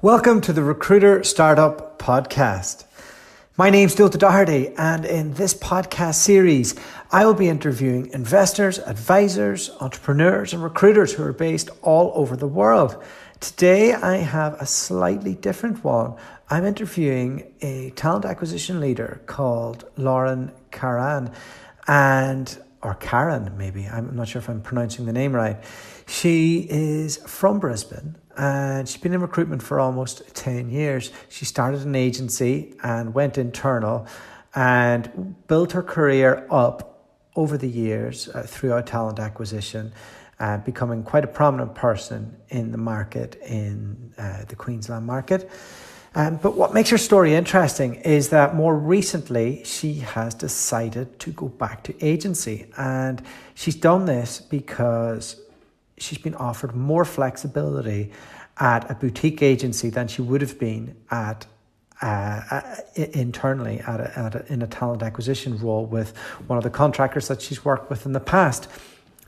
Welcome to the Recruiter Startup Podcast. My name's Dulta Doherty, and in this podcast series, I will be interviewing investors, advisors, entrepreneurs, and recruiters who are based all over the world. Today, I have a slightly different one. I'm interviewing a talent acquisition leader called Karan, or Karan, maybe. I'm not sure if I'm pronouncing the name right. She is from Brisbane and she's been in recruitment for almost 10 years. She started an agency and went internal and built her career up over the years throughout talent acquisition, becoming quite a prominent person in the market, in the Queensland market. But what makes her story interesting is that more recently she has decided to go back to agency, and she's done this because she's been offered more flexibility at a boutique agency than she would have been at internally in a talent acquisition role with one of the contractors that she's worked with in the past.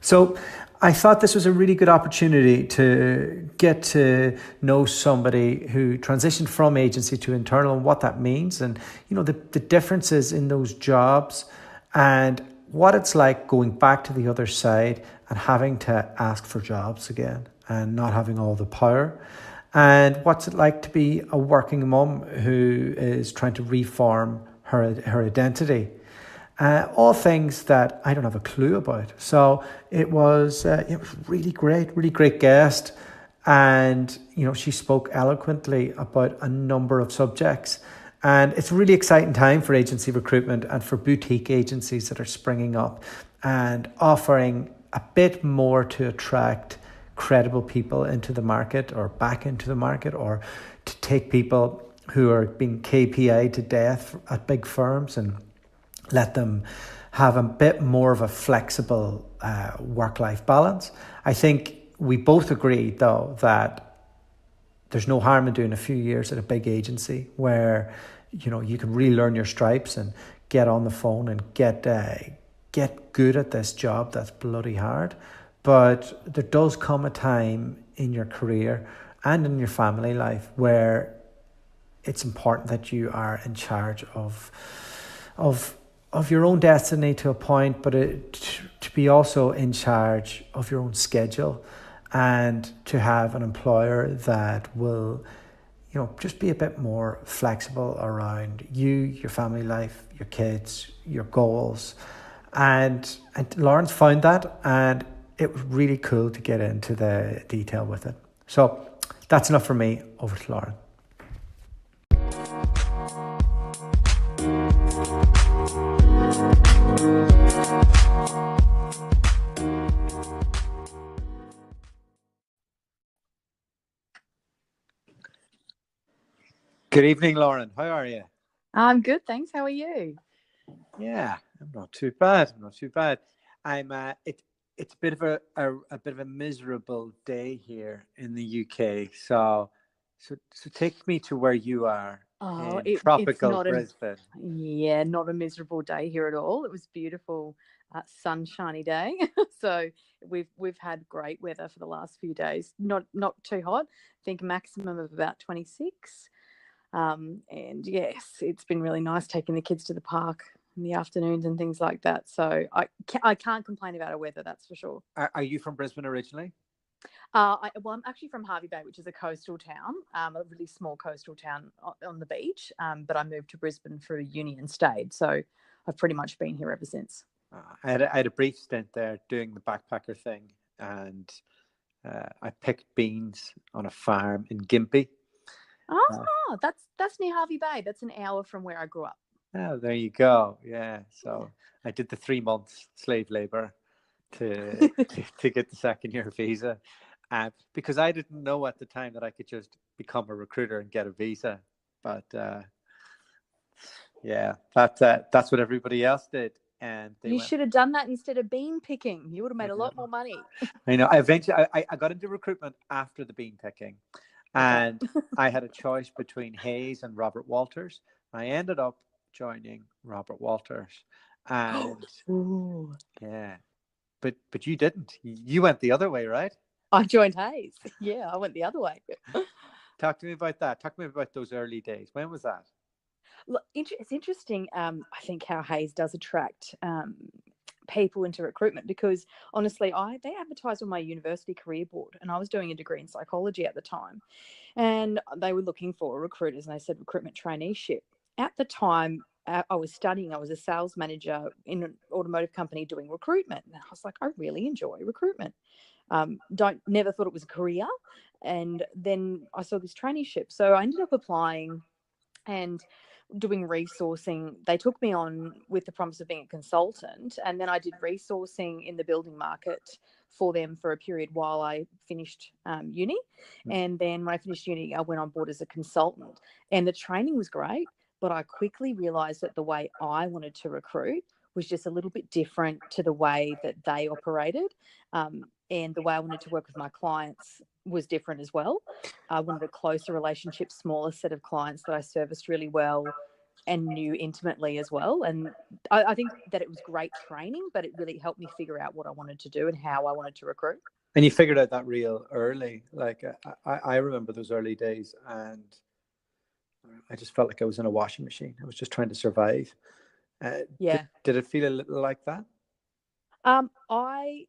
So I thought this was a really good opportunity to get to know somebody who transitioned from agency to internal and what that means, and the differences in those jobs and what it's like going back to the other side and having to ask for jobs again and not having all the power, and what's it like to be a working mum who is trying to reform her identity. All things that I don't have a clue about. So it was really great guest. And, she spoke eloquently about a number of subjects. And it's a really exciting time for agency recruitment and for boutique agencies that are springing up and offering a bit more to attract credible people into the market or back into the market, or to take people who are being KPI to death at big firms and let them have a bit more of a flexible work-life balance. I think we both agree, though, that there's no harm in doing a few years at a big agency where you can really learn your stripes and get on the phone and get good at this job that's bloody hard. But there does come a time in your career and in your family life where it's important that you are in charge of your own destiny to a point, but to be also in charge of your own schedule, and to have an employer that will, just be a bit more flexible around you, your family life, your kids, your goals. And Lauren's found that, and it was really cool to get into the detail with it. So that's enough for me. Over to Lauren. Good evening, Lauren. How are you? I'm good, thanks. How are you? Yeah, I'm not too bad. I'm. It's a bit of a miserable day here in the UK. So take me to where you are in tropical Brisbane. Not a miserable day here at all. It was beautiful, sunshiny day. So we've had great weather for the last few days. Not too hot. I think maximum of about 26. And yes, it's been really nice taking the kids to the park in the afternoons and things like that. So I can't complain about our weather, that's for sure. Are you from Brisbane originally? I'm actually from Hervey Bay, which is a coastal town, a really small coastal town on the beach. But I moved to Brisbane for uni and stayed. So I've pretty much been here ever since. I had a brief stint there doing the backpacker thing, and I picked beans on a farm in Gympie. That's near Hervey Bay. That's an hour from where I grew up. Oh, there you go. Yeah. So I did the 3 months slave labor to get the second year visa, because I didn't know at the time that I could just become a recruiter and get a visa. But that's what everybody else did. And you should have done that instead of bean picking. You would have made a lot more money. I know. Eventually, I got into recruitment after the bean picking. And I had a choice between Hayes and Robert Walters. I ended up joining Robert Walters. And yeah, but you didn't. You went the other way, right? I joined Hayes. Yeah, I went the other way. Talk to me about that. Talk to me about those early days. When was that? Look, it's interesting. I think how Hayes does attract people into recruitment, because honestly, they advertised on my university career board, and I was doing a degree in psychology at the time, and they were looking for recruiters, and they said recruitment traineeship. At the time, I was studying. I was a sales manager in an automotive company doing recruitment, and I was like, I really enjoy recruitment. Never thought it was a career, and then I saw this traineeship, so I ended up applying and doing resourcing. They took me on with the promise of being a consultant, and then I did resourcing in the building market for them for a period while I finished uni. And then when I finished uni, I went on board as a consultant, and the training was great, but I quickly realized that the way I wanted to recruit was just a little bit different to the way that they operated. And the way I wanted to work with my clients was different as well. I wanted a closer relationship, smaller set of clients that I serviced really well and knew intimately as well. And I think that it was great training, but it really helped me figure out what I wanted to do and how I wanted to recruit. And you figured out that real early. Like I remember those early days, and I just felt like I was in a washing machine. I was just trying to survive. Yeah. Did it feel a little like that? I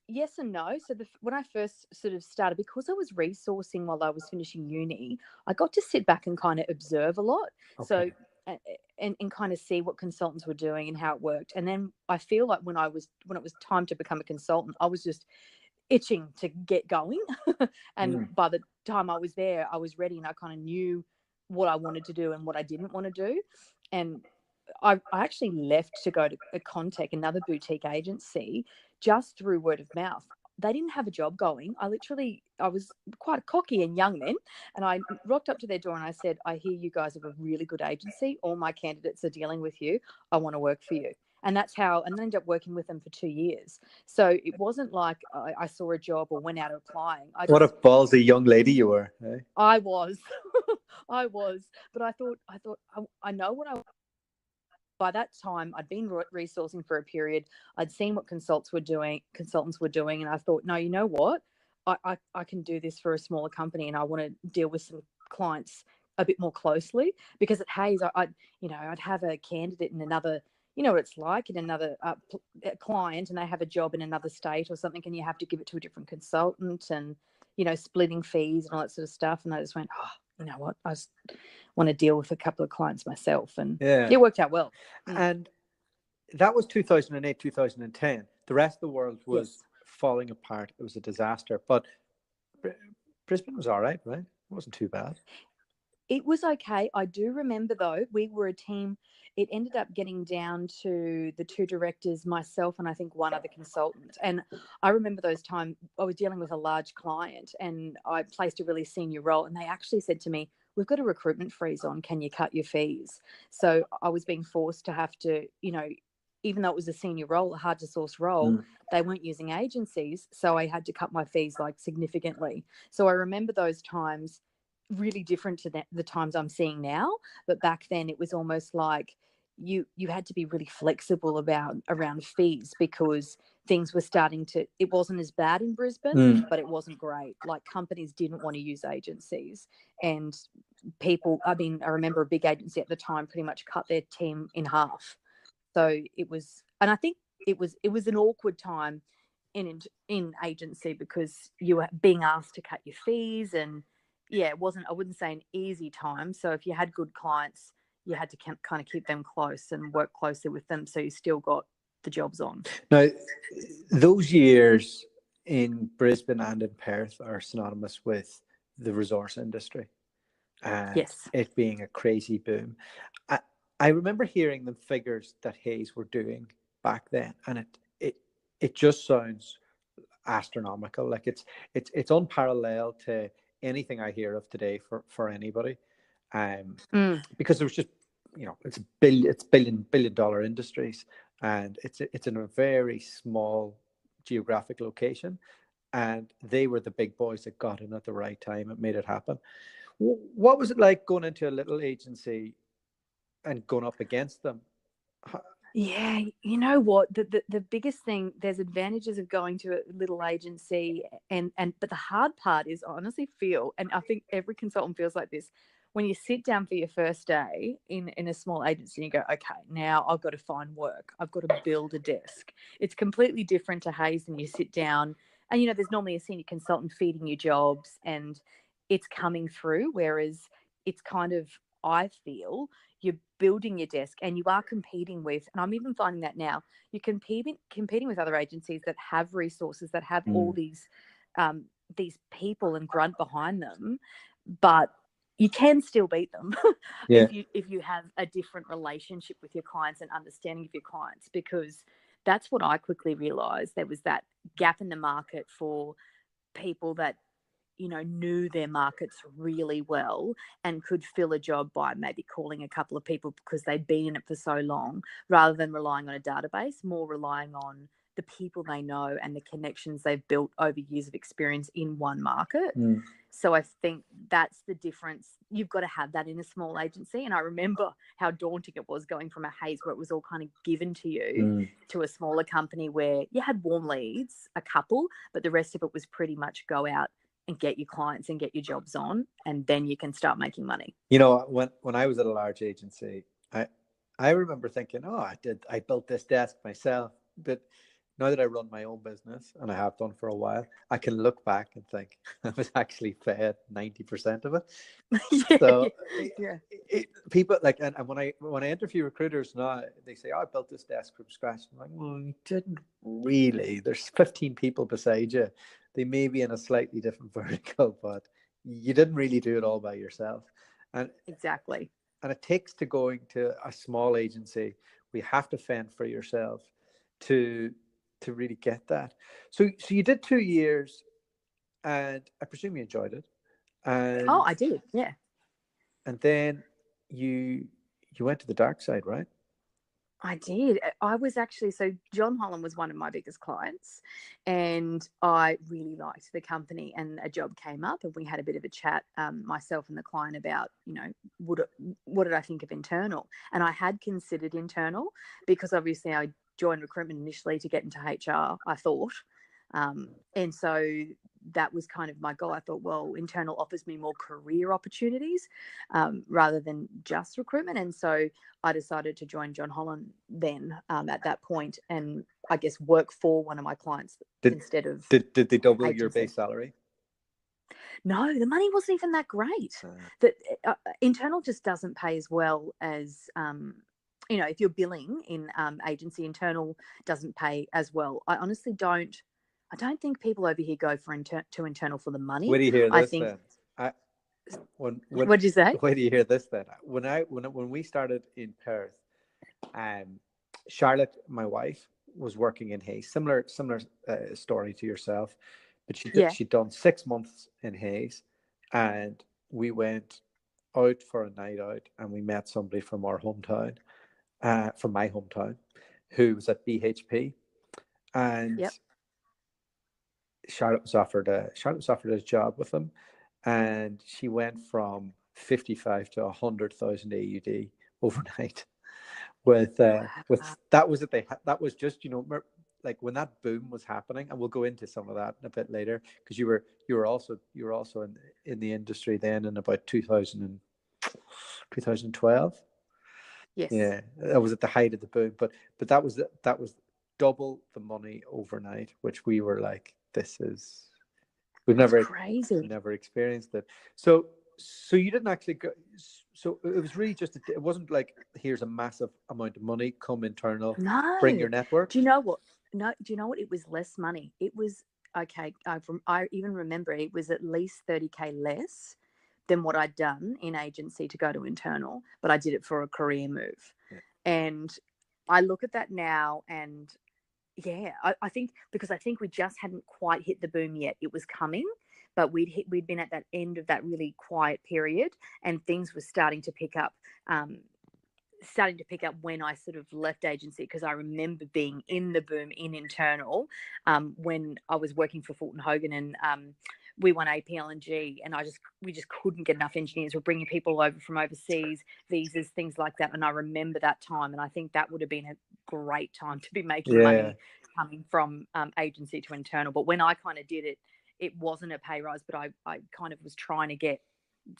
Yes and no. So when I first sort of started, because I was resourcing while I was finishing uni, I got to sit back and kind of observe a lot. Okay. So and kind of see what consultants were doing and how it worked. And then I feel like when it was time to become a consultant, I was just itching to get going. And by the time I was there, I was ready, and I kind of knew what I wanted to do and what I didn't want to do. And I actually left to go to a Contech, another boutique agency, just through word of mouth. They didn't have a job going. I was quite cocky and young then, and I rocked up to their door and I said, I hear you guys have a really good agency. All my candidates are dealing with you. I want to work for you. And that's how, and I ended up working with them for 2 years. So it wasn't like I saw a job or went out applying. What a ballsy young lady you were. Eh? I was, I was, but I thought, I know what I. By that time, I'd been resourcing for a period. I'd seen what consultants were doing, and I thought, no, you know what? I can do this for a smaller company, and I want to deal with some clients a bit more closely. Because at Hayes, I'd have a candidate in another, you know what it's like, in another client, and they have a job in another state or something, and you have to give it to a different consultant, and splitting fees and all that sort of stuff. And I just went, oh, you know what? I just want to deal with a couple of clients myself, and it worked out well. And that was 2008, 2010. The rest of the world was falling apart. It was a disaster. But Brisbane was all right? It wasn't too bad. It was okay. I do remember, though, we were a team. It ended up getting down to the 2 directors, myself, and I think one other consultant. And I remember those times I was dealing with a large client, and I placed a really senior role, and they actually said to me, we've got a recruitment freeze on. Can you cut your fees? So I was being forced to have to, even though it was a senior role, a hard to source role, they weren't using agencies. So I had to cut my fees significantly. So I remember those times really different to the times I'm seeing now. But back then it was almost like you had to be really flexible around fees, because things were starting to, it wasn't as bad in Brisbane, but it wasn't great. Like, companies didn't want to use agencies, and people, I remember a big agency at the time pretty much cut their team in half. So it was, and I think it was an awkward time in agency, because you were being asked to cut your fees, and it wasn't, I wouldn't say an easy time. So if you had good clients, you had to kind of keep them close and work closely with them, so you still got the jobs on. Now, those years in Brisbane and in Perth are synonymous with the resource industry, and it being a crazy boom. I remember hearing the figures that Hayes were doing back then, and it just sounds astronomical. Like it's unparalleled to anything I hear of today for anybody, because there was just, it's billion dollar industries, and it's in a very small geographic location, and they were the big boys that got in at the right time and made it happen. What was it like going into a little agency and going up against them? Yeah, you know what? The biggest thing, there's advantages of going to a little agency, and but the hard part is, I honestly feel, and I think every consultant feels like this, when you sit down for your first day in a small agency, you go, okay, now I've got to find work. I've got to build a desk. It's completely different to Hayes, and you sit down and there's normally a senior consultant feeding you jobs and it's coming through, whereas it's kind of, I feel, you're building your desk and you are competing with, and I'm even finding that now, you're competing with other agencies that have resources, that have all these people and grunt behind them, but you can still beat them Yeah. if you have a different relationship with your clients and understanding of your clients, because that's what I quickly realized. There was that gap in the market for people that knew their markets really well and could fill a job by maybe calling a couple of people because they'd been in it for so long, rather than relying on a database, more relying on the people they know and the connections they've built over years of experience in one market. So I think that's the difference. You've got to have that in a small agency. And I remember how daunting it was going from a Hayes where it was all kind of given to you to a smaller company where you had warm leads, a couple, but the rest of it was pretty much go out and get your clients and get your jobs on, and then you can start making money. When I was at a large agency, I remember thinking, oh, I built this desk myself. But now that I run my own business, and I have done for a while, I can look back and think I was actually fed 90% of it. So people like, and when I interview recruiters now, they say, oh, I built this desk from scratch. I'm like, well, you didn't really. There's 15 people beside you. They may be in a slightly different vertical, but you didn't really do it all by yourself. And exactly. And it takes to going to a small agency, we have to fend for yourself to really get that. So you did 2 years, and I presume you enjoyed it. And I did, yeah. And then you went to the dark side, right? I did. I was actually, so John Holland was one of my biggest clients, and I really liked the company, and a job came up and we had a bit of a chat, myself and the client, about, what did I think of internal? And I had considered internal because obviously I joined recruitment initially to get into HR, I thought. And so that was kind of my goal. I thought, well, internal offers me more career opportunities rather than just recruitment. And so I decided to join John Holland then at that point, and I guess work for one of my clients instead of. Did they double agency. your base salary? No, the money wasn't even that great. That internal just doesn't pay as well as if you're billing in agency. Internal doesn't pay as well. I honestly don't. I don't think people over here go for internal for the money. Where do you hear this? I think. Then? What did you say? Where do you hear this then? When we started in Perth, Charlotte, my wife, was working in Hayes. Similar story to yourself, but she'd done 6 months in Hayes, and we went out for a night out, and we met somebody from our hometown, from my hometown, who was at BHP, and Charlotte was offered a job with them, and she went from 55 to 100,000 AUD overnight. With that was it. That was just like when that boom was happening, and we'll go into some of that a bit later, because you were also in the industry then in about 2012. Yes. Yeah, that was at the height of the boom, but that was double the money overnight, which we were like, we've never experienced it. So you didn't actually go. So it was really just it wasn't like, here's a massive amount of money, come internal, bring your network. Do you know what? No, do you know what? It was less money. It was okay. I even remember it was at least 30K less than what I'd done in agency to go to internal, but I did it for a career move. Yeah. And I look at that now, and I think we just hadn't quite hit the boom yet. It was coming, but we'd been at that end of that really quiet period, and things were starting to pick up. When I sort of left agency, because I remember being in the boom in internal when I was working for Fulton Hogan, and we won APL&G, and we just couldn't get enough engineers. We're bringing people over from overseas, visas, things like that. And I remember that time, and I think that would have been great time to be making Yeah. money coming from agency to internal. But when I kind of did it, it wasn't a pay rise, but I kind of was trying to get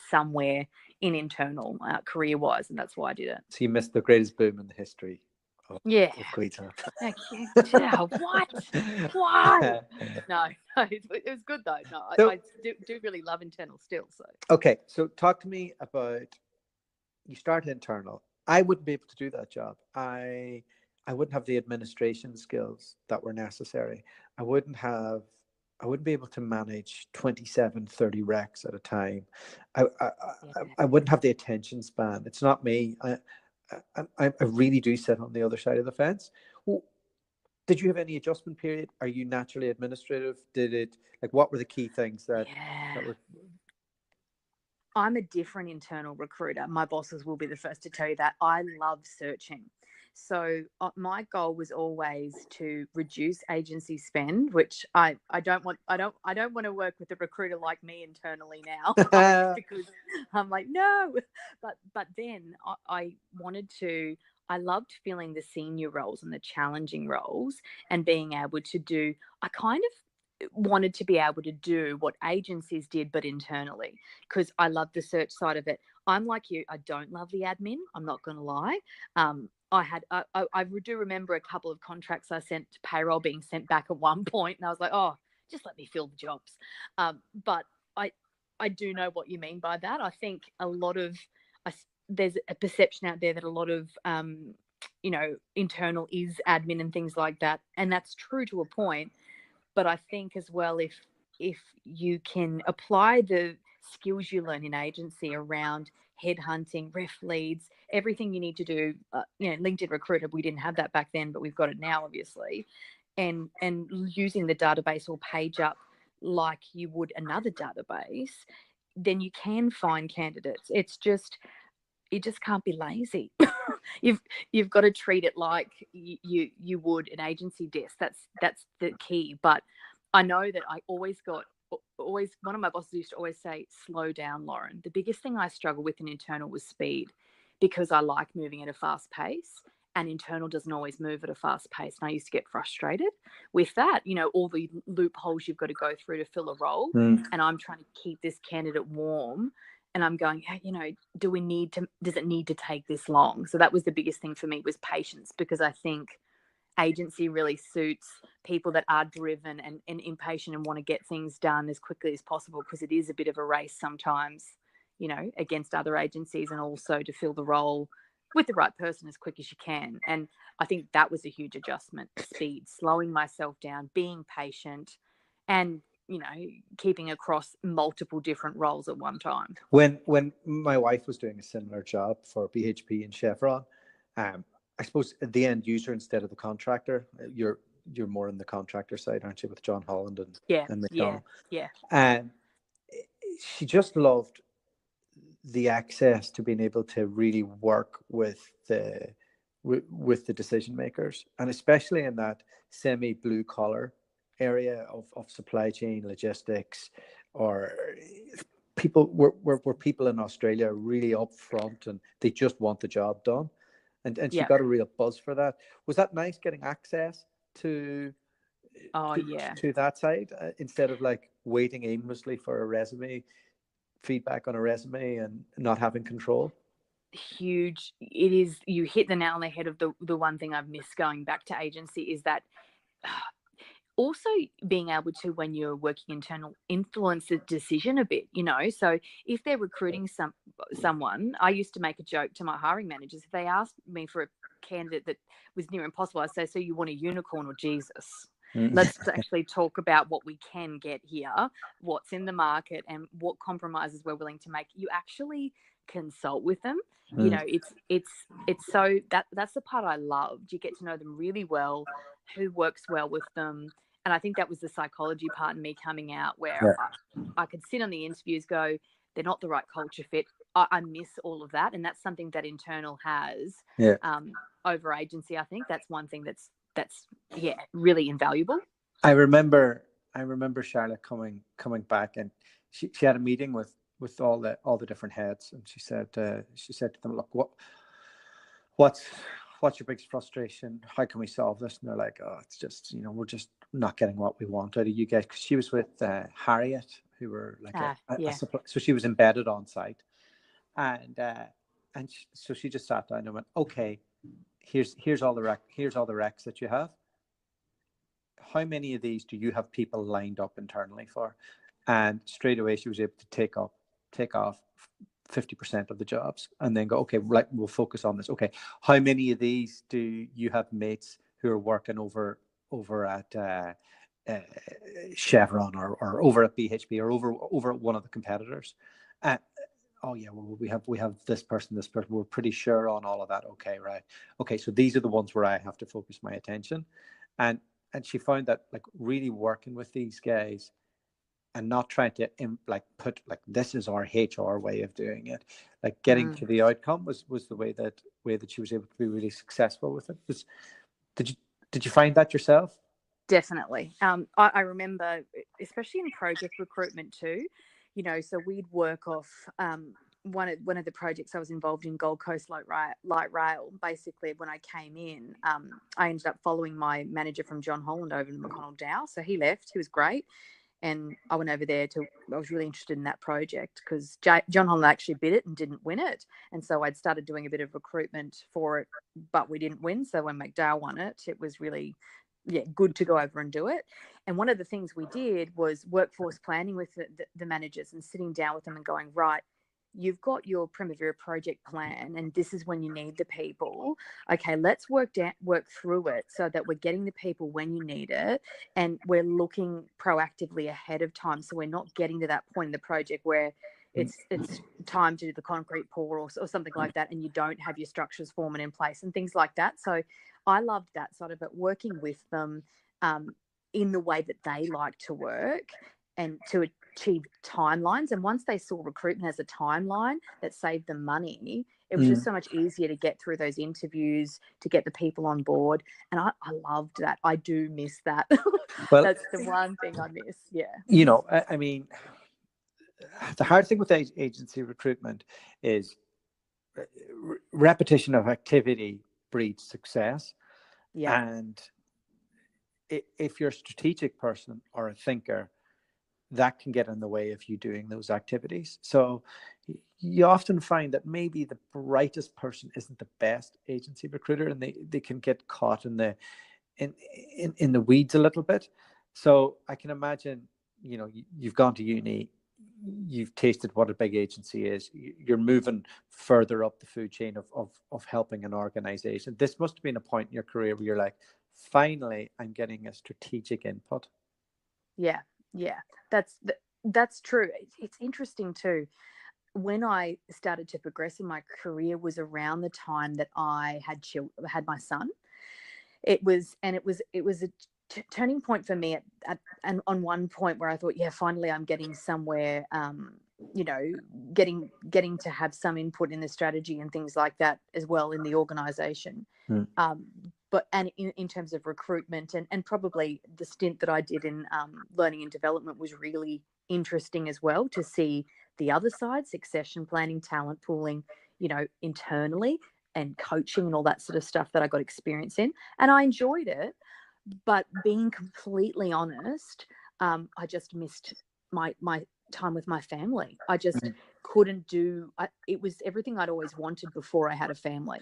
somewhere in internal career-wise, and that's why I did it. So you missed the greatest boom in the history of Queensland. Yeah, what? Why? No, it was good though. No, So- I do really love internal still. So Okay, so talk to me about, you started internal. I wouldn't be able to do that job. I wouldn't have the administration skills that were necessary. I wouldn't be able to manage 27, 30 recs at a time. I wouldn't have the attention span. It's not me. I really do sit on the other side of the fence. Well, did you have any adjustment period? Are you naturally administrative? What were the key things that were? I'm a different internal recruiter. My bosses will be the first to tell you that. I love searching. So my goal was always to reduce agency spend, which I don't want to work with a recruiter like me internally now because I'm like, no. But then I loved filling the senior roles and the challenging roles and being able to do, I kind of wanted to be able to do what agencies did, but internally, because I love the search side of it. I'm like you, I don't love the admin. I'm not going to lie. I do remember a couple of contracts I sent to payroll being sent back at one point, and I was like, oh, just let me fill the jobs. But I do know what you mean by that. I think there's a perception out there that a lot of internal is admin and things like that, and that's true to a point. But I think as well, if you can apply the skills you learn in agency around headhunting, ref leads, everything you need to do, LinkedIn Recruiter, we didn't have that back then, but we've got it now, obviously, and using the database or page up like you would another database, then you can find candidates. You just can't be lazy. You've got to treat it like you would an agency desk. That's the key. But I know that I always one of my bosses used to always say, slow down, Lauren. The biggest thing I struggle with in internal was speed, because I like moving at a fast pace, and internal doesn't always move at a fast pace. And I used to get frustrated with that, all the loopholes you've got to go through to fill a role. And I'm trying to keep this candidate warm. And I'm going, hey, does it need to take this long? So that was the biggest thing for me, was patience, because I think agency really suits people that are driven and impatient and want to get things done as quickly as possible, because it is a bit of a race sometimes, against other agencies, and also to fill the role with the right person as quick as you can. And I think that was a huge adjustment: speed, slowing myself down, being patient, and keeping across multiple different roles at one time. When my wife was doing a similar job for BHP and Chevron, I suppose the end user instead of the contractor, you're more on the contractor side, aren't you, with John Holland and McDonald? Yeah. And she just loved the access to being able to really work with the decision makers, and especially in that semi blue collar area of supply chain logistics, or people where people in Australia are really upfront and they just want the job done, and she got a real buzz for that. Was that nice, getting access to that side, instead of like waiting aimlessly for a resume, feedback on a resume, and not having control? Huge. It is. You hit the nail on the head of the one thing I've missed going back to agency, is that also being able to, when you're working internal, influence the decision a bit, so if they're recruiting someone, I used to make a joke to my hiring managers. If they asked me for a candidate that was near impossible, I'd say, so you want a unicorn or Jesus? Let's actually talk about what we can get here, what's in the market, and what compromises we're willing to make. You actually consult with them. It's so that's the part I loved. You get to know them really well, who works well with them. And I think that was the psychology part in me coming out, where I could sit on the interviews, go, they're not the right culture fit. I miss all of that. And that's something that internal has over agency. I think that's one thing that's really invaluable. I remember Charlotte coming back, and she had a meeting with all the different heads, and she said to them, look, what's what's your biggest frustration? How can we solve this? And they're like, oh, it's just, we're just not getting what we want out of you guys. Because she was with Harriet, who were like a supply. So she was embedded on site. And so she just sat down and went, okay, here's all the recs that you have. How many of these do you have people lined up internally for? And straight away she was able to take off 50% of the jobs and then go, okay, we'll focus on this. Okay, how many of these do you have mates who are working over at Chevron or over at BHP or over at one of the competitors? Oh yeah, well, we have this person. We're pretty sure on all of that. Okay, right. Okay, so these are the ones where I have to focus my attention. And she found that like really working with these guys and not trying to put like this is our HR way of doing it, like getting to the outcome was the way that she was able to be really successful with it. Did you find that yourself? Definitely. I remember, especially in project recruitment too, so we'd work off one of the projects I was involved in, Gold Coast Light Rail. Basically, when I came in, I ended up following my manager from John Holland over to McConnell Dow. So he left. He was great. And I went over there I was really interested in that project because John Holland actually bid it and didn't win it. And so I'd started doing a bit of recruitment for it, but we didn't win. So when McDowell won it, it was really good to go over and do it. And one of the things we did was workforce planning with the managers and sitting down with them and going, right, you've got your Primavera project plan and this is when you need the people. Okay, let's work through it so that we're getting the people when you need it and we're looking proactively ahead of time. So we're not getting to that point in the project where it's time to do the concrete pour or something like that and you don't have your structures forming in place and things like that. So I loved that sort of it, working with them in the way that they like to work and to achieve timelines. And once they saw recruitment as a timeline that saved them money, it was just so much easier to get through those interviews, to get the people on board. And I loved that. I do miss that. Well, that's the one thing I miss. Yeah. I mean, the hard thing with agency recruitment is repetition of activity breeds success. Yeah. And if you're a strategic person or a thinker, that can get in the way of you doing those activities. So you often find that maybe the brightest person isn't the best agency recruiter, and they can get caught in the weeds a little bit. So I can imagine, you've gone to uni, you've tasted what a big agency is, you're moving further up the food chain of helping an organization. This must have been a point in your career where you're like, finally, I'm getting a strategic input. Yeah, that's true. It's interesting too. When I started to progress in my career was around the time that I had my son. It was a turning point for me and on one point where I thought, finally I'm getting somewhere, getting to have some input in the strategy and things like that as well in the organization. But in terms of recruitment and probably the stint that I did in learning and development was really interesting as well, to see the other side, succession planning, talent pooling, internally, and coaching and all that sort of stuff that I got experience in. And I enjoyed it. But being completely honest, I just missed my time with my family. I just couldn't do it. Was everything I'd always wanted before I had a family.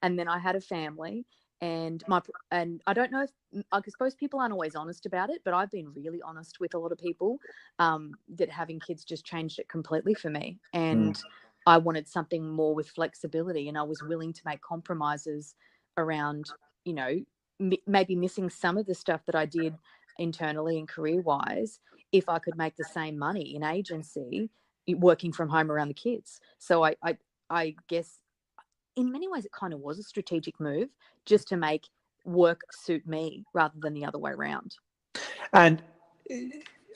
And then I had a family. And I don't know if I suppose people aren't always honest about it, but I've been really honest with a lot of people that having kids just changed it completely for me. And I wanted something more with flexibility, and I was willing to make compromises around, maybe missing some of the stuff that I did internally and career-wise if I could make the same money in agency working from home around the kids. So I guess in many ways it kind of was a strategic move just to make work suit me rather than the other way around. And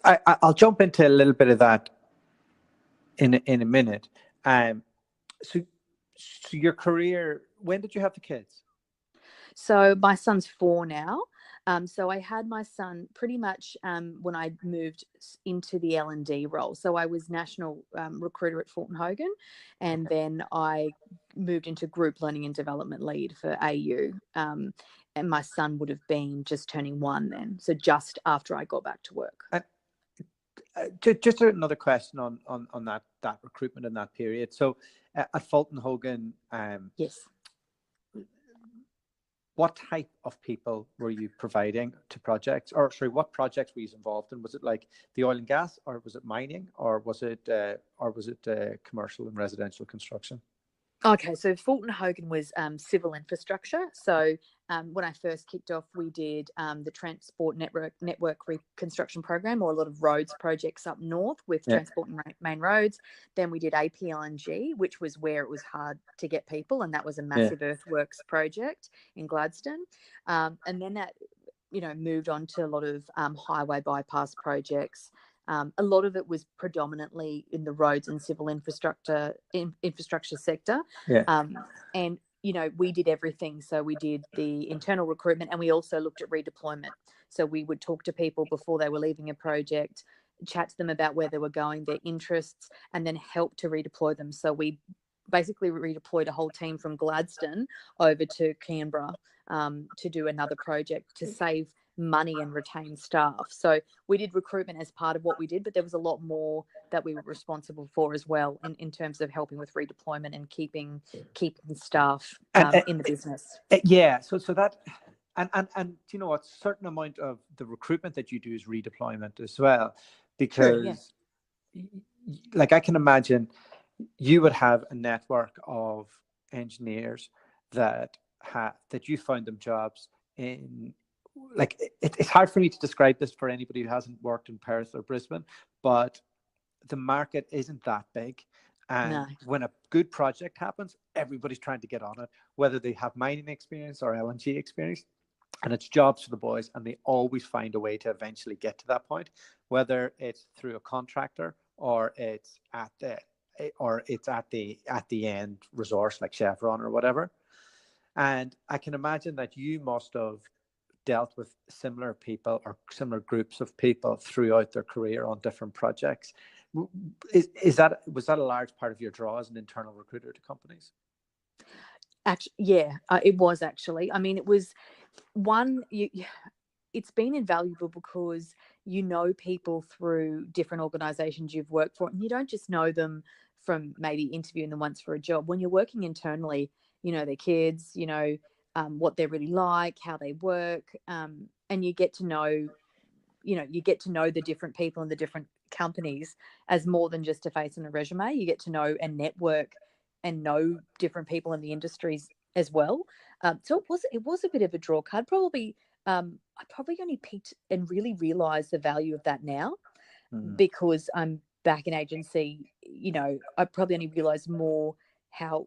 I'll jump into a little bit of that in a minute. So your career, when did you have the kids? So my son's 4 now. So I had my son pretty much when I moved into the L&D role. So I was national recruiter at Fulton Hogan, and then I moved into group learning and development lead for AU. And my son would have been just turning 1 then, so just after I got back to work. Just another question on that recruitment in that period. So at Fulton Hogan, yes. What type of people were you providing to projects? Or sorry, what projects were you involved in? Was it like the oil and gas, or was it mining, or was it commercial and residential construction? Okay, so Fulton Hogan was civil infrastructure. So when I first kicked off, we did the transport network reconstruction program, or a lot of roads projects up north with transport and main roads. Then we did APLNG, which was where it was hard to get people, and that was a massive earthworks project in Gladstone. And then that, moved on to a lot of highway bypass projects. A lot of it was predominantly in the roads and civil infrastructure sector. And, we did everything. So we did the internal recruitment, and we also looked at redeployment. So we would talk to people before they were leaving a project, chat to them about where they were going, their interests, and then help to redeploy them. So we basically redeployed a whole team from Gladstone over to Canberra to do another project to save money and retain staff. So we did recruitment as part of what we did, but there was a lot more that we were responsible for as well in terms of helping with redeployment and keeping staff in the business. So that and you know, a certain amount of the recruitment that you do is redeployment as well, because like I can imagine you would have a network of engineers that you found them jobs in. Like it's hard for me to describe this for anybody who hasn't worked in Perth or Brisbane, but the market isn't that big. And when a good project happens, everybody's trying to get on it, whether they have mining experience or LNG experience. And it's jobs for the boys, and they always find a way to eventually get to that point, whether it's through a contractor or it's at the end resource like Chevron or whatever. And I can imagine that you must have dealt with similar people or similar groups of people throughout their career on different projects. Was that a large part of your draw as an internal recruiter to companies? Actually, it was actually. I mean, it was one. It's been invaluable because people through different organisations you've worked for, and you don't just know them from maybe interviewing them once for a job. When you're working internally, their kids, what they're really like, how they work, and you get to know the different people in the different companies as more than just a face on a resume. You get to know and network and know different people in the industries as well. So it was a bit of a draw card. I probably only picked and really realised the value of that now because I'm back in agency. I probably only realised more how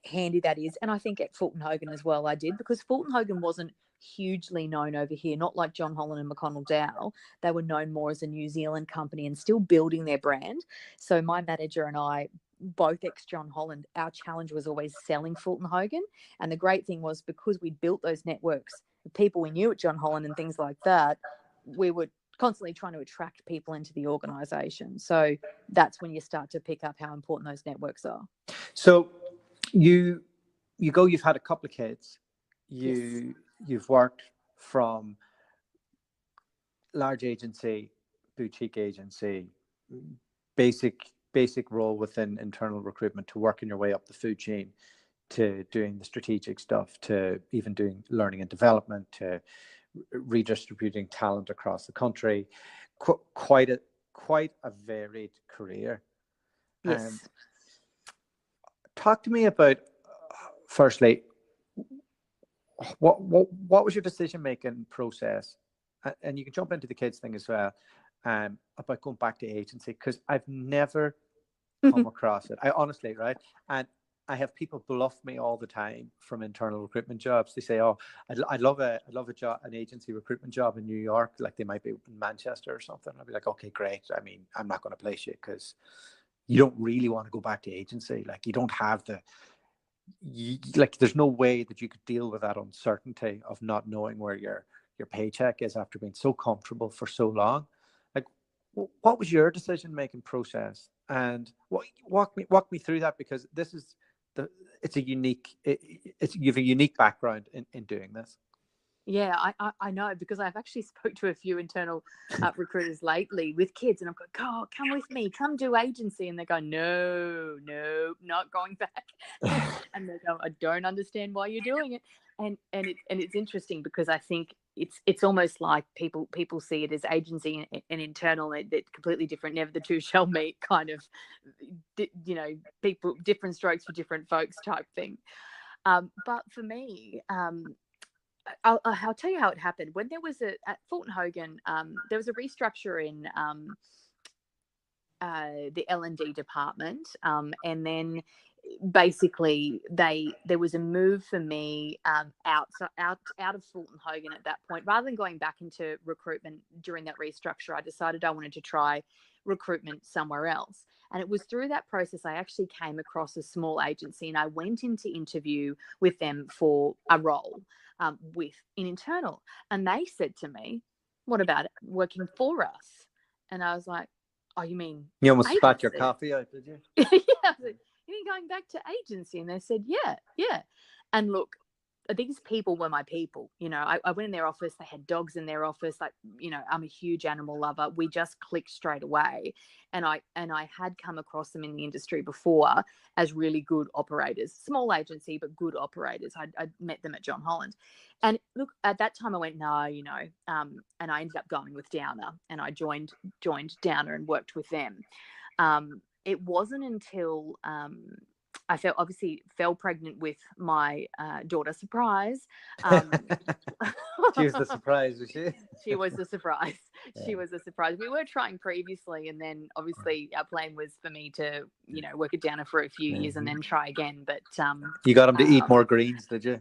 handy that is. And I think at Fulton Hogan as well I did, because Fulton Hogan wasn't hugely known over here, not like John Holland and McConnell Dowell. They were known more as a New Zealand company and still building their brand. So my manager and I, both ex-John Holland, our challenge was always selling Fulton Hogan. And the great thing was, because we'd built those networks, the people we knew at John Holland and things like that, we were constantly trying to attract people into the organisation. So that's when you start to pick up how important those networks are. So you've had a couple of kids. You've worked from large agency, boutique agency, basic role within internal recruitment, to working your way up the food chain, to doing the strategic stuff, to even doing learning and development, to redistributing talent across the country. Quite a varied career. Yes. Talk to me about, firstly, what was your decision making process, and you can jump into the kids thing as well, about going back to agency, because I've never come across it. I honestly, right? And I have people bluff me all the time from internal recruitment jobs. They say, "Oh, I'd love a job, an agency recruitment job in New York, like they might be in Manchester or something." I'd be like, "Okay, great. I mean, I'm not going to place you because you don't really want to go back to agency. Like, you don't have there's no way that you could deal with that uncertainty of not knowing where your your paycheck is after being so comfortable for so long. Like, what was your decision making process, and walk me through that, because this is it's a unique, you have a unique background in doing this. Yeah, I know, because I've actually spoke to a few internal recruiters lately with kids, and I've got, oh, come with me, come do agency, and they go, no, not going back. And they go, I don't understand why you're doing it. And it's interesting, because I think it's almost like people see it as agency and internal. They're completely different. Never the two shall meet, kind of, people, different strokes for different folks type thing. But for me, I'll tell you how it happened. When there was at Fulton Hogan, there was a restructure in the L&D department, and then basically there was a move for me out of Fulton Hogan at that point. Rather than going back into recruitment during that restructure, I decided I wanted to try recruitment somewhere else. And it was through that process I actually came across a small agency, and I went into interview with them for a role with an internal. And they said to me, what about it working for us? And I was like, oh, you mean you almost agency? spat your coffee out, did you? Yeah, I was like, you mean going back to agency? And they said, yeah. And look, these people were my people. I went in their office. They had dogs in their office. Like, I'm a huge animal lover. We just clicked straight away. And I had come across them in the industry before as really good operators. Small agency, but good operators. I'd met them at John Holland. And look, at that time I went, no, and I ended up going with Downer, and I joined Downer and worked with them. It wasn't until I fell pregnant with my daughter. Surprise. She was the surprise, was she? She was the surprise. Yeah. She was a surprise. We were trying previously, and then obviously our plan was for me to, work it down for a few years and then try again. But you got him to eat more greens, did you?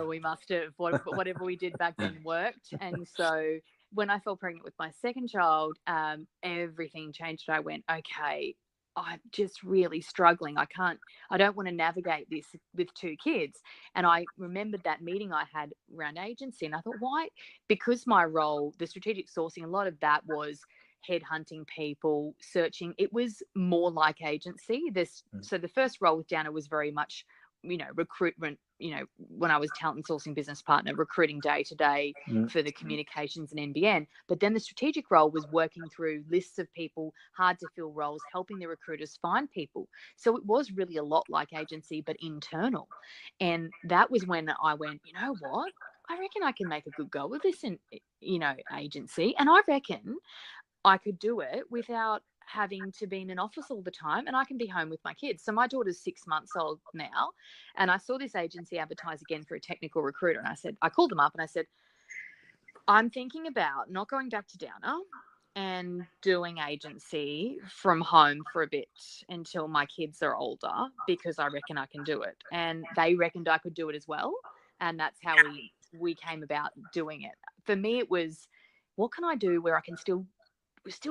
We must have. Whatever we did back then worked. And so when I fell pregnant with my second child, everything changed. I went, okay, I'm just really struggling. I don't want to navigate this with two kids. And I remembered that meeting I had around agency, and I thought, why? Because my role, the strategic sourcing, a lot of that was headhunting people, searching. It was more like agency. So the first role with Downer was very much, recruitment, when I was talent and sourcing business partner, recruiting day to day for the communications and NBN. But then the strategic role was working through lists of people, hard to fill roles, helping the recruiters find people. So it was really a lot like agency, but internal. And that was when I went, you know what? I reckon I can make a good go of this in, agency. And I reckon I could do it without having to be in an office all the time, and I can be home with my kids. So my daughter's 6 months old now, and I saw this agency advertise again for a technical recruiter, and I called them up and I said, I'm thinking about not going back to Downer and doing agency from home for a bit until my kids are older, because I reckon I can do it. And they reckoned I could do it as well, and that's how we came about doing it. For me, it was, what can I do where I can still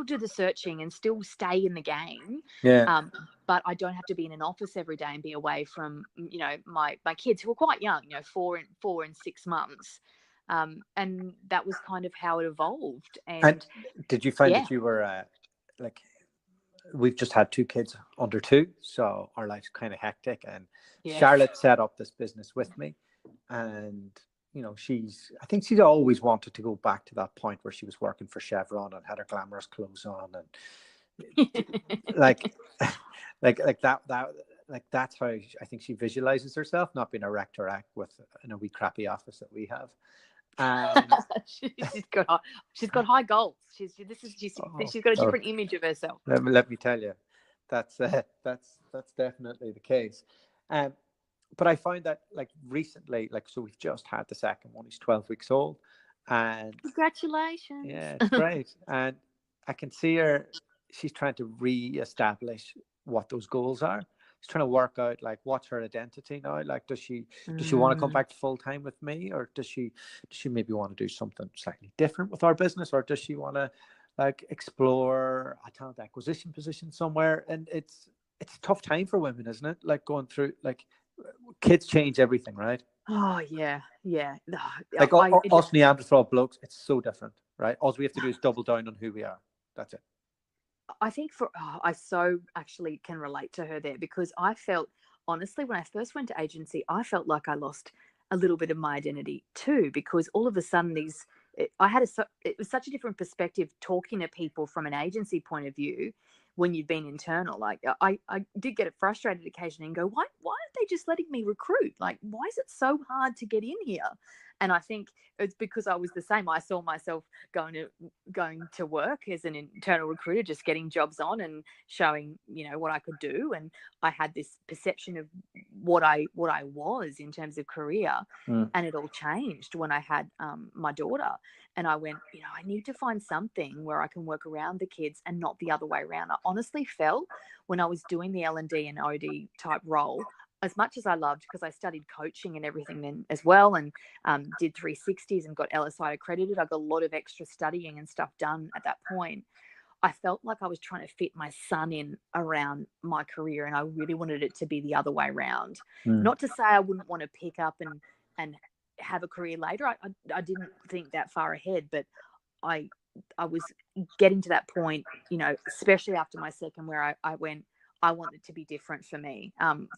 do the searching and still stay in the game, but I don't have to be in an office every day and be away from my kids, who are quite young, 4 and 6 months, and that was kind of how it evolved. And did you find that you were we've just had 2 kids under 2, so our life's kind of hectic, and Charlotte set up this business with me, and I think she's always wanted to go back to that point where she was working for Chevron and had her glamorous clothes on, and like that's how I think she visualizes herself, not being a rector in a wee crappy office that we have. She's got high goals. She's got a different image of herself. Let me tell you, that's definitely the case. But I find that recently, so we've just had the second one. He's 12 weeks old, and congratulations. Yeah, it's great. And I can see her; she's trying to re-establish what those goals are. She's trying to work out what's her identity now. Does she want to come back full time with me, or does she maybe want to do something slightly different with our business, or does she want to explore a talent acquisition position somewhere? And it's a tough time for women, isn't it? Going through kids change everything, right? Oh yeah, yeah. No, Like it us Neanderthal blokes, it's so different, right? All we have to do is double down on who we are. That's it. I think I so actually can relate to her there, because I felt, honestly, when I first went to agency, I felt like I lost a little bit of my identity too, because all of a sudden it was such a different perspective talking to people from an agency point of view when you'd been internal. Like I did get frustrated occasionally and go, why aren't they just letting me recruit? Like, why is it so hard to get in here? And I think it's because I was the same. I saw myself going to work as an internal recruiter, just getting jobs on and showing, what I could do. And I had this perception of what I was in terms of career. And it all changed when I had my daughter. And I went, I need to find something where I can work around the kids and not the other way around. I honestly felt when I was doing the L&D and OD type role, as much as I loved, because I studied coaching and everything then as well, and did 360s and got LSI accredited. I got a lot of extra studying and stuff done at that point. I felt like I was trying to fit my son in around my career, and I really wanted it to be the other way around. Not to say I wouldn't want to pick up and have a career later. I didn't think that far ahead, but I was getting to that point, especially after my second, where I went, I want it to be different for me.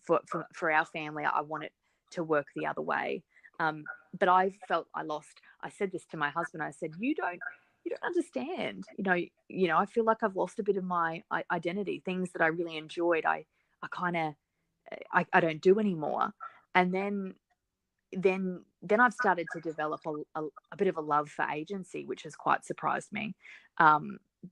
For our family, I want it to work the other way. But I felt I lost. I said this to my husband. I said, you don't understand. I feel like I've lost a bit of my identity. Things that I really enjoyed, I don't do anymore. And then I've started to develop a bit of a love for agency, which has quite surprised me,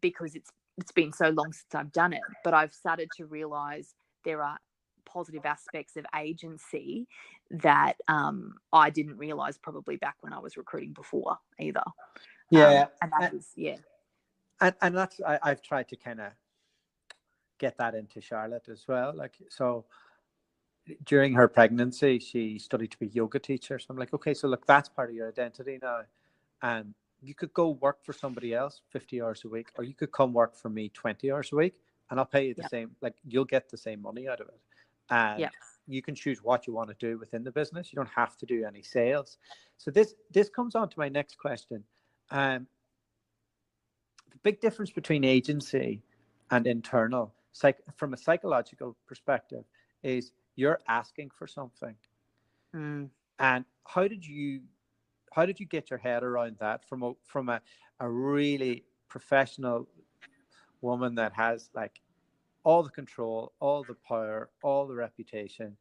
because it's been so long since I've done it. But I've started to realize there are positive aspects of agency that I didn't realize probably back when I was recruiting before either. Yeah. And that is, yeah. And that's, I've tried to kind of get that into Charlotte as well. Like, so during her pregnancy, she studied to be a yoga teacher. So I'm like, okay, so look, that's part of your identity now. And you could go work for somebody else 50 hours a week, or you could come work for me 20 hours a week, and I'll pay you the same, like you'll get the same money out of it. And you can choose what you want to do within the business. You don't have to do any sales. So this comes on to my next question. The big difference between agency and internal, from a psychological perspective, is you're asking for something. And how did you get your head around that from a really professional woman that has like all the control, all the power, all the reputation?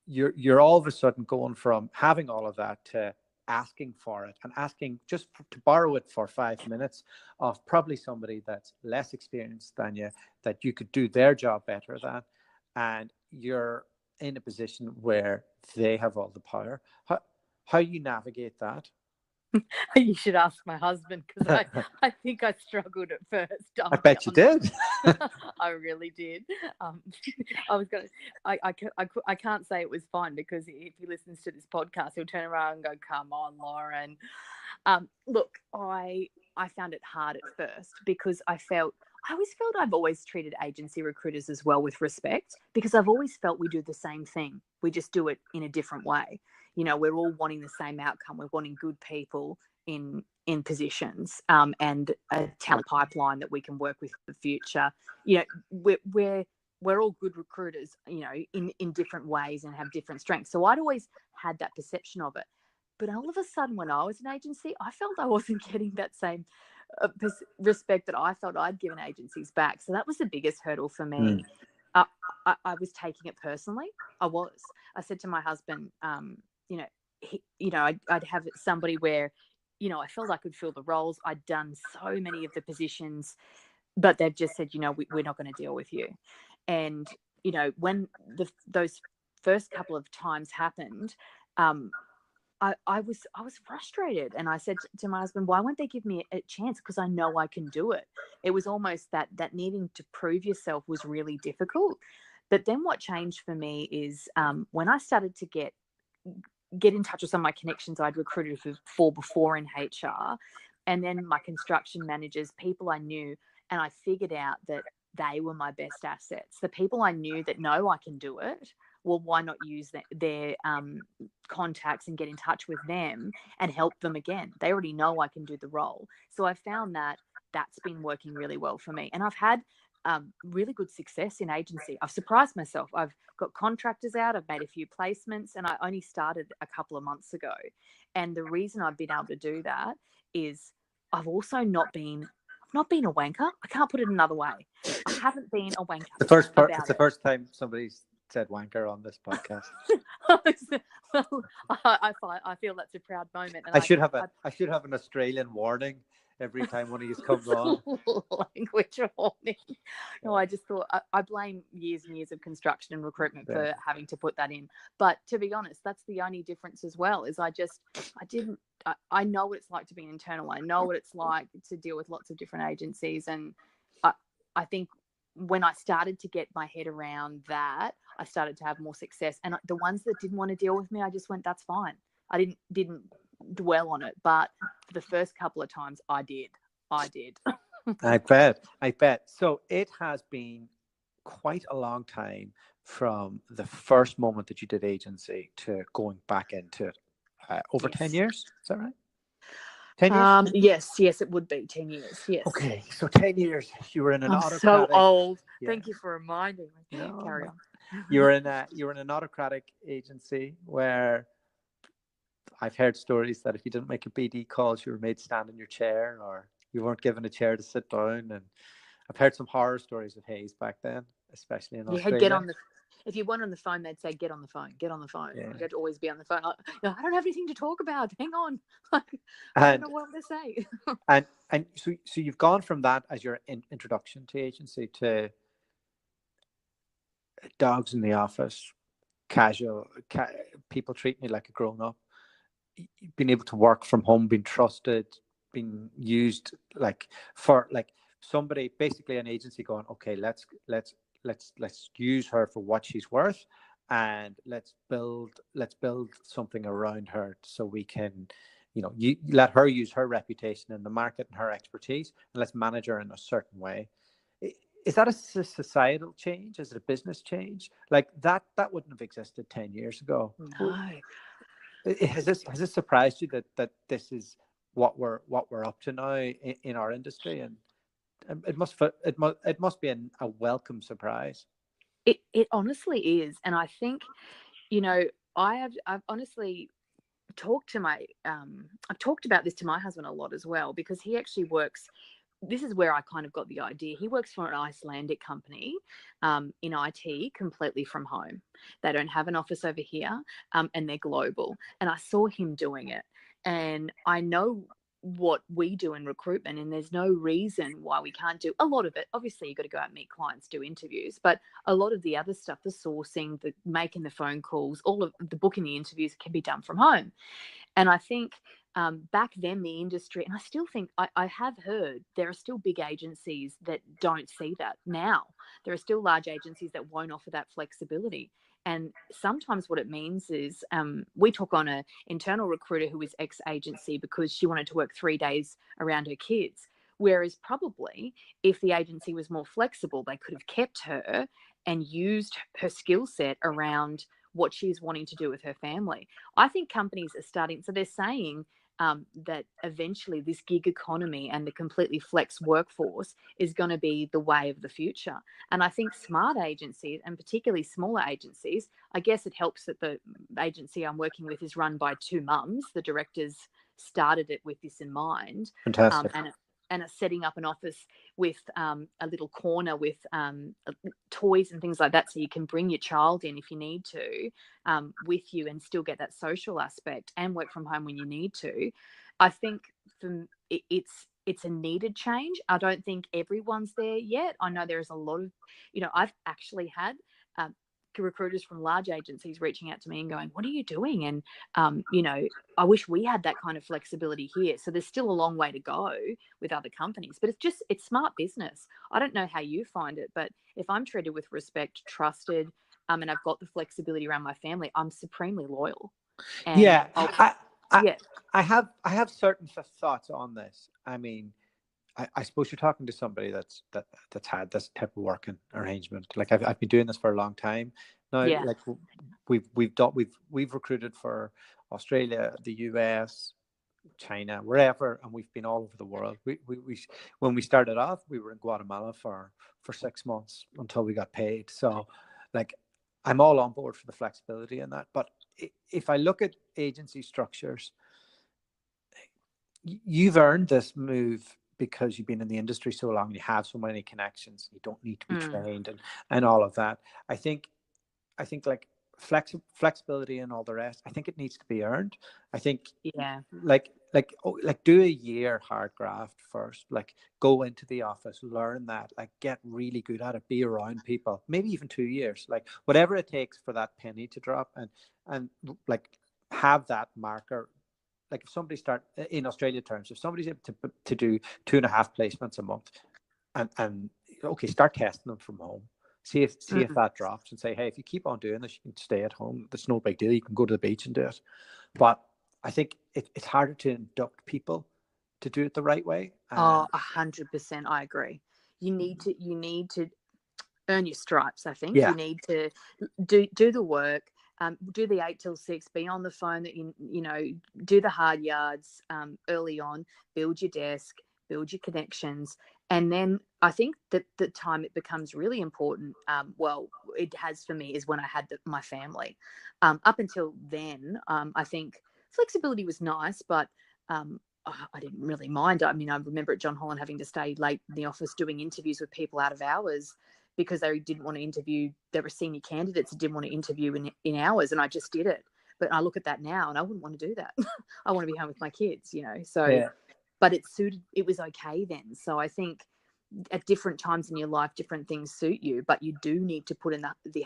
You're all of a sudden going from having all of that to asking for it, and asking just to borrow it for 5 minutes of probably somebody that's less experienced than you, that you could do their job better than, and you're in a position where they have all the power. How you navigate that? You should ask my husband, because I think I struggled at first. I bet you did. I really did. I was going to, I can't say it was fun, because if he listens to this podcast, he'll turn around and go, come on, Lauren. Look, I found it hard at first, because I always felt I've always treated agency recruiters as well with respect, because I've always felt we do the same thing. We just do it in a different way. We're all wanting the same outcome. We're wanting good people in positions, and a talent pipeline that we can work with for the future. We're all good recruiters, in different ways, and have different strengths. So I'd always had that perception of it. But all of a sudden, when I was an agency, I felt I wasn't getting that same respect that I felt I'd given agencies back. So that was the biggest hurdle for me. I was taking it personally. I said to my husband, I'd have somebody where, I felt I could fill the roles. I'd done so many of the positions, but they've just said, we're not going to deal with you. And, when those first couple of times happened, I was frustrated, and I said to my husband, why won't they give me a chance? Because I know I can do it. It was almost that needing to prove yourself was really difficult. But then what changed for me is when I started to get in touch with some of my connections I'd recruited for before in HR, and then my construction managers, people I knew, and I figured out that they were my best assets. The people I knew that know I can do it, well, why not use their contacts and get in touch with them and help them again? They already know I can do the role. So I found that that's been working really well for me. And I've had really good success in agency. I've surprised myself. I've got contractors out. I've made a few placements, and I only started a couple of months ago. And the reason I've been able to do that is I've also not been a wanker. I can't put it another way. I haven't been a wanker. It's the first time somebody's said wanker on this podcast. Well, I feel that's a proud moment. And I should have an Australian warning every time one of you comes on. Language warning. No, I just thought I blame years and years of construction and recruitment for having to put that in. But to be honest, that's the only difference as well, is I know what it's like to be an internal. I know what it's like to deal with lots of different agencies. And I think when I started to get my head around that, I started to have more success. And the ones that didn't want to deal with me, I just went, that's fine. I didn't dwell on it. But for the first couple of times, I did. I bet. So it has been quite a long time from the first moment that you did agency to going back into it. Over 10 years, is that right? 10 years? Yes, it would be 10 years. Yes. Okay, so 10 years you were in an autocratic. So old. Yeah. Thank you for reminding me. No, carry on. You were in an autocratic agency where I've heard stories that if you didn't make a BD calls, you were made stand in your chair, or you weren't given a chair to sit down. And I've heard some horror stories of Hayes back then, especially in Australia. If you weren't on the phone, they'd say, get on the phone. Yeah. You had to always be on the phone. I don't have anything to talk about. Hang on. I don't know what to say. and so you've gone from that as your introduction to agency to dogs in the office, casual, people treat me like a grown-up, being able to work from home, being trusted, being used for somebody, basically an agency going, okay, let's use her for what she's worth, and let's build something around her so we can, you let her use her reputation in the market and her expertise, and let's manage her in a certain way. Is that a societal change? Is it a business change? Like that wouldn't have existed 10 years ago. No. Has this surprised you that this is what we're up to now in our industry? And it must be a welcome surprise. It honestly is. And I think, I've honestly talked to I've talked about this to my husband a lot as well, because he actually works. This is where I kind of got the idea. He works for an Icelandic company in IT, completely from home. They don't have an office over here, and they're global. And I saw him doing it. And I know what we do in recruitment, and there's no reason why we can't do a lot of it. Obviously, you've got to go out and meet clients, do interviews, but a lot of the other stuff, the sourcing, the making the phone calls, all of the booking the interviews can be done from home. And I think back then the industry, and I still think I have heard there are still big agencies that don't see that now. There are still large agencies that won't offer that flexibility. And sometimes what it means is we took on an internal recruiter who was ex-agency because she wanted to work 3 days around her kids. Whereas probably if the agency was more flexible, they could have kept her and used her skill set around what she's wanting to do with her family. I think companies are starting, so they're saying that eventually this gig economy and the completely flex workforce is going to be the way of the future. And I think smart agencies, and particularly smaller agencies, I guess it helps that the agency I'm working with is run by 2 mums. The directors started it with this in mind. Fantastic. And are setting up an office with a little corner with toys and things like that, so you can bring your child in if you need to with you and still get that social aspect and work from home when you need to. I think it's a needed change. I don't think everyone's there yet. I know there's a lot of, I've actually had recruiters from large agencies reaching out to me and going, what are you doing? And, I wish we had that kind of flexibility here. So there's still a long way to go with other companies, but it's smart business. I don't know how you find it, but if I'm treated with respect, trusted, and I've got the flexibility around my family, I'm supremely loyal. And I have certain thoughts on this. I mean, I suppose you're talking to somebody that's had this type of working arrangement. Like I've been doing this for a long time now. Yeah. Like we've recruited for Australia, the US, China, wherever, and we've been all over the world. We when we started off, we were in Guatemala for 6 months until we got paid. So, like, I'm all on board for the flexibility in that. But if I look at agency structures, you've earned this move because you've been in the industry so long, you have so many connections, you don't need to be trained and all of that. I think like flexibility and all the rest, I think it needs to be earned. I think like do a year hard graft first, like go into the office, learn that, like get really good at it, be around people, maybe even 2 years, like whatever it takes for that penny to drop, and like have that marker. Like if somebody start in Australia terms, if somebody's able to do 2.5 placements a month, and okay, start testing them from home. See if that drops, and say, hey, if you keep on doing this, you can stay at home. That's no big deal. You can go to the beach and do it. But I think it's harder to induct people to do it the right way. 100%. I agree. You need to earn your stripes. I think you need to do the work. Do the 8 till 6, be on the phone, that you know, do the hard yards early on, build your desk, build your connections. And then I think that the time it becomes really important, well, it has for me, is when I had my family. Up until then, I think flexibility was nice, but I didn't really mind. I mean, I remember at John Holland having to stay late in the office doing interviews with people out of hours, because they didn't want to interview. There were senior candidates that didn't want to interview in hours, and I just did it. But I look at that now, and I wouldn't want to do that. I want to be home with my kids, you know. So, but it was okay then. So I think at different times in your life, different things suit you, but you do need to put in the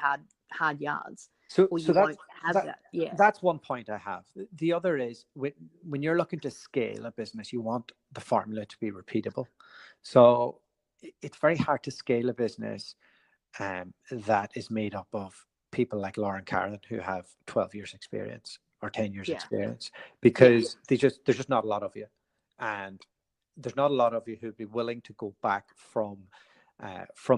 hard yards. So you won't have that. Yeah, that's one point I have. The other is when you're looking to scale a business, you want the formula to be repeatable. So it's very hard to scale a business that is made up of people like Lauren, Karan, who have 12 years experience or 10 years experience, because there's just not a lot of you, and there's not a lot of you who'd be willing to go back from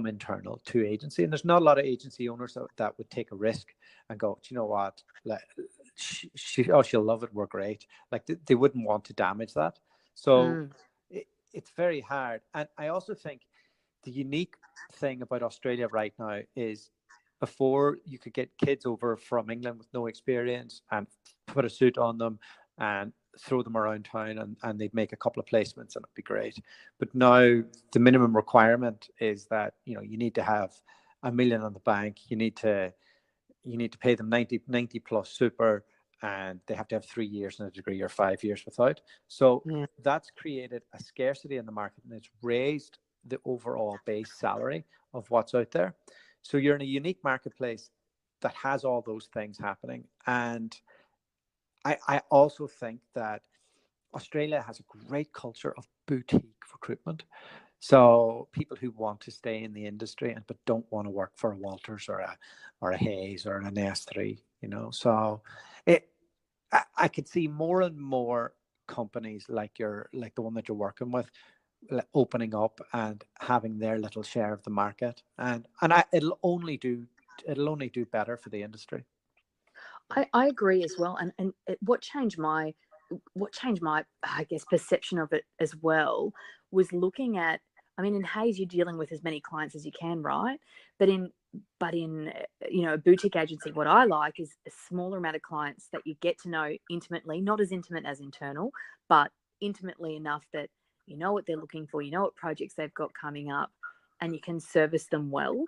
internal to agency, and there's not a lot of agency owners that would take a risk and go, do you know what, she'll love it, we're great. Like they wouldn't want to damage that. So it's very hard. And I also think the unique thing about Australia right now is, before you could get kids over from England with no experience and put a suit on them and throw them around town, and they'd make a couple of placements and it'd be great. But now the minimum requirement is that, you know, you need to have $1 million on the bank. You need to pay them 90 plus super, and they have to have 3 years in a degree or 5 years without. So that's created a scarcity in the market, and it's raised the overall base salary of what's out there. So you're in a unique marketplace that has all those things happening. And I also think that Australia has a great culture of boutique recruitment. So people who want to stay in the industry but don't want to work for a Walters or a Hayes or an S3, you know. So I could see more and more companies like the one that you're working with opening up and having their little share of the market, and it'll only do better for the industry. I agree as well. And what changed my I guess perception of it as well was looking at, I mean, in Hayes you're dealing with as many clients as you can, right? But in you know, a boutique agency, what I like is a smaller amount of clients that you get to know intimately, not as intimate as internal, but intimately enough that you know what they're looking for, you know what projects they've got coming up, and you can service them well.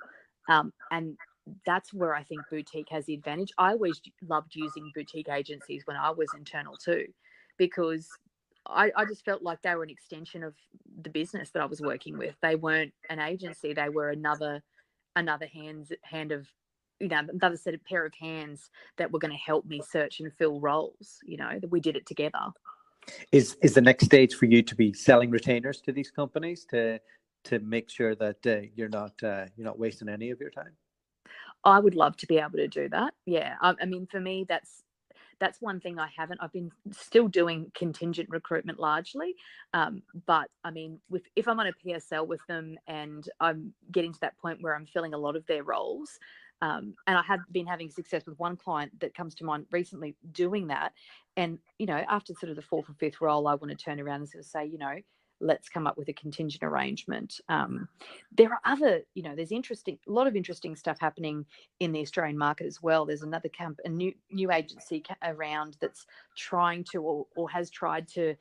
And that's where I think boutique has the advantage. I always loved using boutique agencies when I was internal too, because I just felt like they were an extension of the business that I was working with. They weren't an agency. They were another hand of, you know, another pair of hands that were going to help me search and fill roles, you know, that we did it together. Is the next stage for you to be selling retainers to these companies to make sure that you're not wasting any of your time? I would love to be able to do that. Yeah. I mean, for me, that's one thing I haven't. I've been still doing contingent recruitment largely, but I mean, if I'm on a PSL with them and I'm getting to that point where I'm filling a lot of their roles, and I have been having success with one client that comes to mind recently doing that. And, after sort of the fourth or fifth role, I want to turn around and sort of say, let's come up with a contingent arrangement. There are other, there's a lot of interesting stuff happening in the Australian market as well. There's another a new agency around that's trying to, or has tried to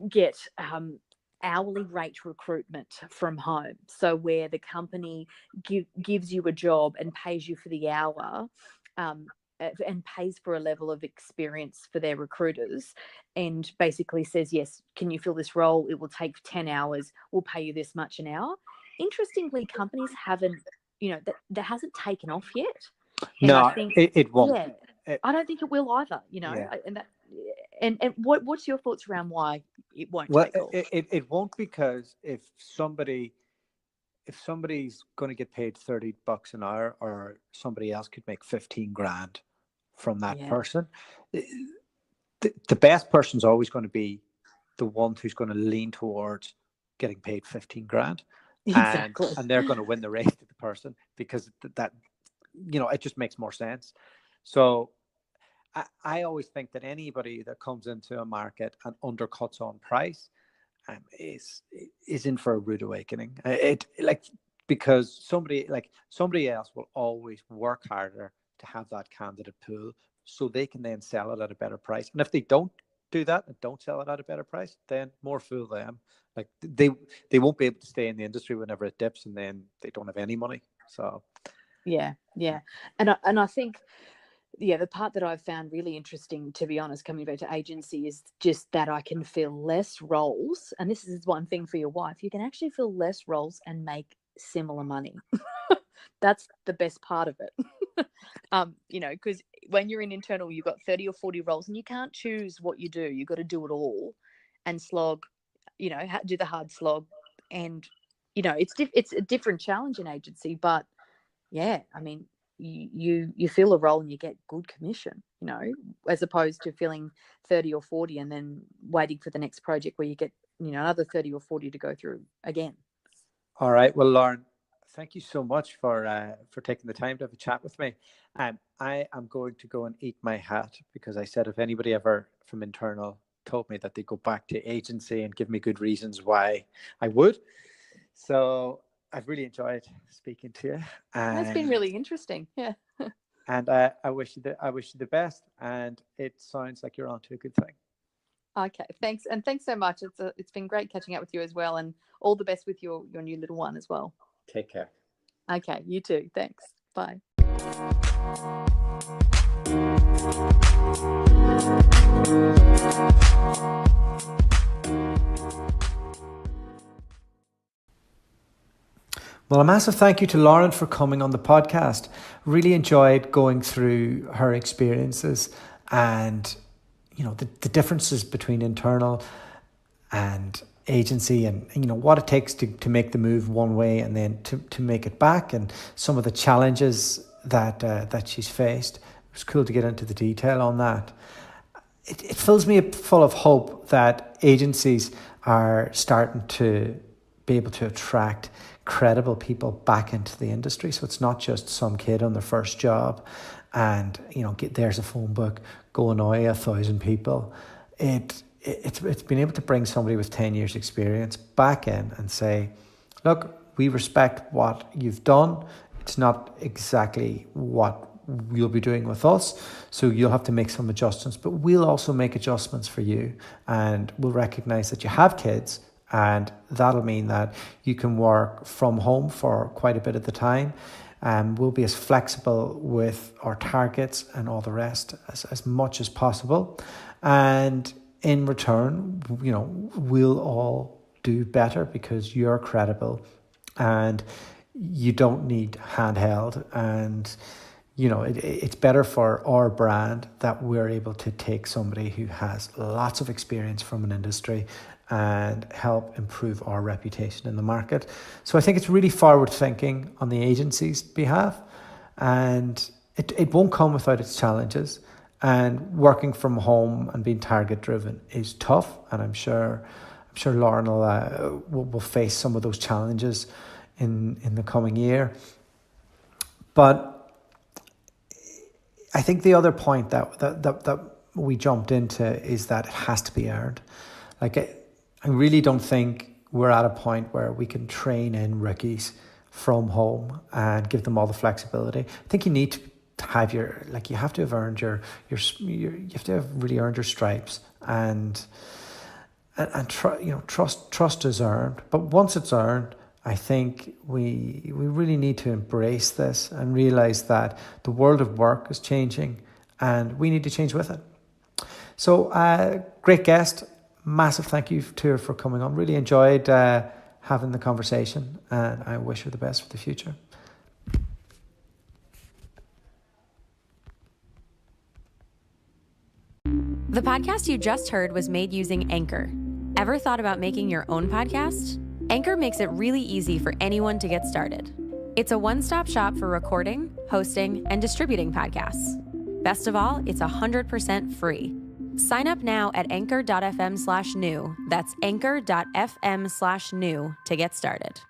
get hourly rate recruitment from home. So where the company gives you a job and pays you for the hour, and pays for a level of experience for their recruiters, and basically says, yes, can you fill this role? It will take 10 hours. We'll pay you this much an hour. Interestingly, companies haven't, that hasn't taken off yet. And No, I think, it won't. Yeah, I don't think it will either, Yeah. And what's your thoughts around why it won't Well, take off? it won't, because if somebody's going to get paid $30 an hour, or somebody else could make 15 grand from that person, the best person's always going to be the one who's going to lean towards getting paid 15 grand. Exactly. And they're going to win the race to the person, because that it just makes more sense. So I always think that anybody that comes into a market and undercuts on price is in for a rude awakening. Because somebody else will always work harder to have that candidate pool, so they can then sell it at a better price. And if they don't do that and don't sell it at a better price, then more fool them. Like they won't be able to stay in the industry whenever it dips, and then they don't have any money. So yeah, and I think, the part that I've found really interesting, to be honest, coming back to agency, is just that I can fill less roles. And this is one thing for your wife. You can actually fill less roles and make similar money. That's the best part of it. Because when you're in internal, you've got 30 or 40 roles and you can't choose what you do. You've got to do it all and slog, do the hard slog. And, it's a different challenge in agency, but yeah, I mean, you fill a role and you get good commission, as opposed to filling 30 or 40 and then waiting for the next project where you get, another 30 or 40 to go through again. All right. Well, Lauren, thank you so much for taking the time to have a chat with me. I am going to go and eat my hat, because I said if anybody ever from internal told me that they go back to agency and give me good reasons why, I would. So I've really enjoyed speaking to you. That's been really interesting. Yeah. And I wish you the best. And it sounds like you're onto a good thing. Okay, thanks, and thanks so much. It's been great catching up with you as well, and all the best with your new little one as well. Take care. Okay, you too. Thanks. Bye. Well, a massive thank you to Lauren for coming on the podcast. Really enjoyed going through her experiences and, the differences between internal and agency, and, what it takes to make the move one way and then to make it back, and some of the challenges that she's faced. It was cool to get into the detail on that. It fills me full of hope that agencies are starting to be able to attract credible people back into the industry. So it's not just some kid on their first job and, there's a phone book, go annoy 1,000 people. It's been able to bring somebody with 10 years experience back in and say, look, we respect what you've done. It's not exactly what you'll be doing with us, so you'll have to make some adjustments, but we'll also make adjustments for you, and we'll recognize that you have kids, and that'll mean that you can work from home for quite a bit of the time. We'll be as flexible with our targets and all the rest as much as possible. And in return, we'll all do better because you're credible and you don't need handheld. And, it's better for our brand that we're able to take somebody who has lots of experience from an industry and help improve our reputation in the market. So I think it's really forward thinking on the agency's behalf, and it won't come without its challenges. And working from home and being target driven is tough, and I'm sure Lauren will face some of those challenges in the coming year. But I think the other point that we jumped into is that it has to be earned. Like, I really don't think we're at a point where we can train in rookies from home and give them all the flexibility. I think you need to have you have to have earned you have to have really earned your stripes, and trust is earned. But once it's earned, I think we really need to embrace this and realize that the world of work is changing, and we need to change with it. So, great guest. Massive thank you to her for coming on. Really enjoyed having the conversation, and I wish her the best for the future. The podcast you just heard was made using Anchor. Ever thought about making your own podcast? Anchor makes it really easy for anyone to get started. It's a one-stop shop for recording, hosting, and distributing podcasts. Best of all, it's 100% free. Sign up now at anchor.fm/new. That's anchor.fm/new to get started.